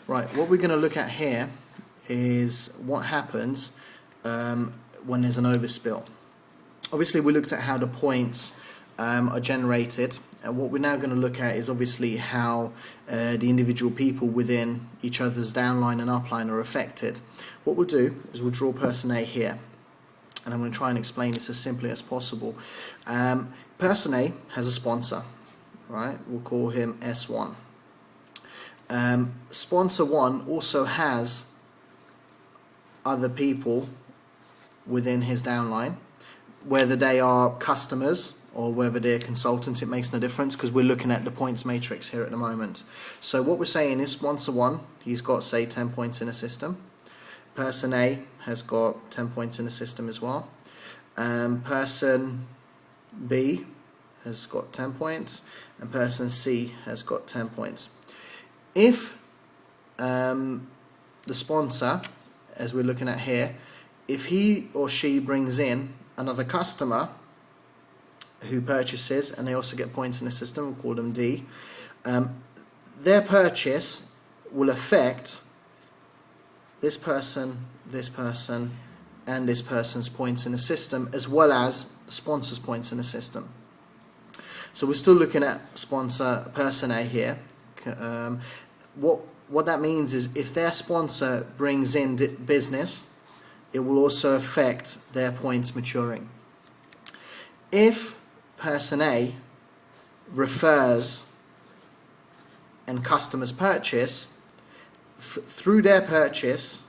Right, what we're going to look at here is what happens when there's an overspill. Obviously we looked at how the points are generated, and what we're now going to look at is obviously how the individual people within each other's downline and upline are affected. What we'll do is we'll draw person A here, and I'm going to try and explain this as simply as possible. Person A has a sponsor, right? We'll call him S1. Sponsor 1 also has other people within his downline, whether they are customers or whether they're consultants. It makes no difference because we're looking at the points matrix here at the moment. So what we're saying is sponsor 1, he's got say 10 points in the system. Person A has got 10 points in the system as well. Person B has got 10 points, and person C has got 10 points. If the sponsor, as we're looking at here, if he or she brings in another customer who purchases, and they also get points in the system, we'll call them D, their purchase will affect this person, and this person's points in the system, as well as the sponsor's points in the system. So we're still looking at sponsor person A here. What that means is if their sponsor brings in business, it will also affect their points maturing. If person A refers and customers purchase, through their purchase,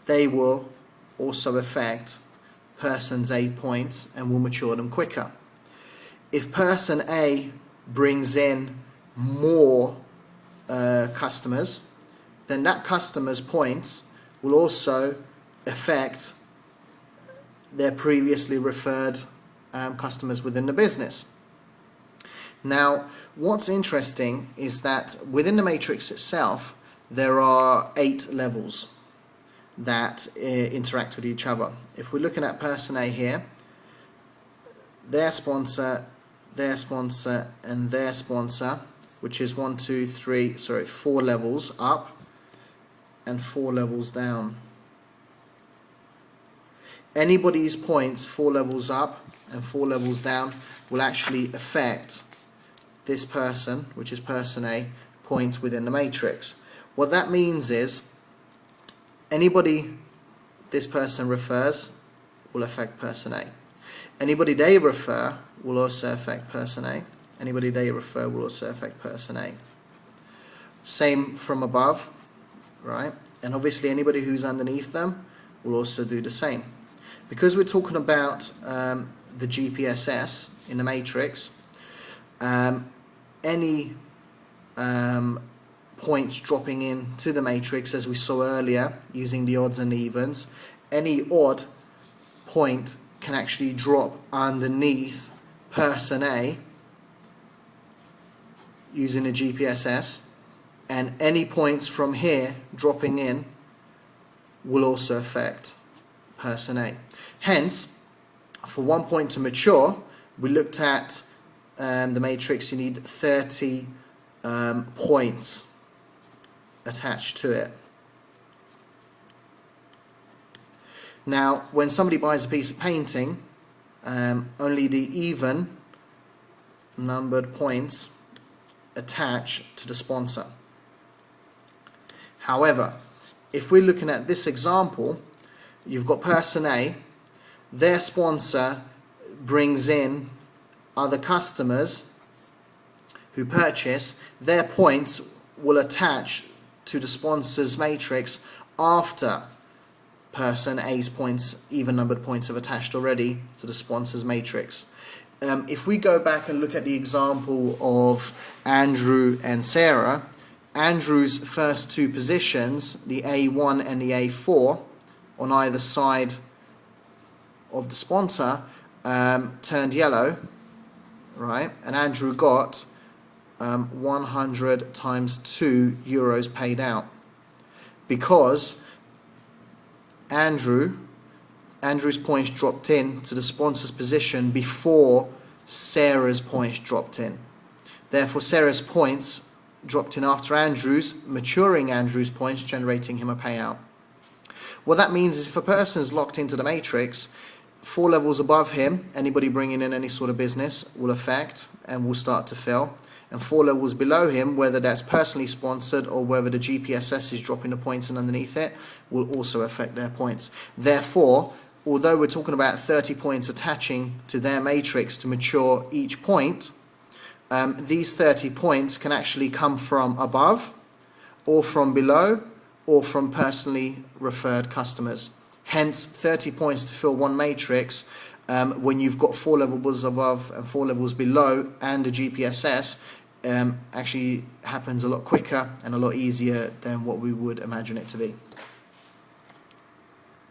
they will also affect person's A points and will mature them quicker. If person A brings in more customers, then that customer's points will also affect their previously referred customers within the business. Now, what's interesting is that within the matrix itself, there are 8 levels that interact with each other. If we're looking at person A here, their sponsor, and their sponsor, which is 4 levels up and 4 levels down. Anybody's points 4 levels up and 4 levels down will actually affect this person, which is person A, points within the matrix. What that means is anybody this person refers will affect person A. Anybody they refer will also affect person A. Anybody they refer will also affect person A. Same from above, right? And obviously anybody who's underneath them will also do the same. Because we're talking about the GPSS in the matrix, any points dropping into the matrix, as we saw earlier, using the odds and evens, any odd point can actually drop underneath person A using the GPSS, and any points from here dropping in will also affect person A. Hence, for one point to mature, we looked at the matrix, you need 30 points attached to it. Now, when somebody buys a piece of painting, only the even numbered points attach to the sponsor. However, if we're looking at this example, you've got person A, their sponsor brings in other customers who purchase, their points will attach to the sponsor's matrix after person A's points, even numbered points, have attached already to the sponsor's matrix. If we go back and look at the example of Andrew and Sarah, Andrew's first 2 positions, the A1 and the A4, on either side of the sponsor, turned yellow, right? And Andrew got 100 times 2 euros paid out because Andrew's points dropped in to the sponsor's position before Sarah's points dropped in. Therefore, Sarah's points dropped in after Andrews, maturing Andrews points, generating him a payout. What that means is if a person is locked into the matrix, 4 levels above him, anybody bringing in any sort of business will affect and will start to fill. And 4 levels below him, whether that's personally sponsored or whether the GPSS is dropping the points and underneath it, will also affect their points. Therefore, although we're talking about 30 points attaching to their matrix to mature each point, these 30 points can actually come from above or from below or from personally referred customers. Hence, 30 points to fill one matrix when you've got 4 levels above and 4 levels below and a GPSS actually happens a lot quicker and a lot easier than what we would imagine it to be.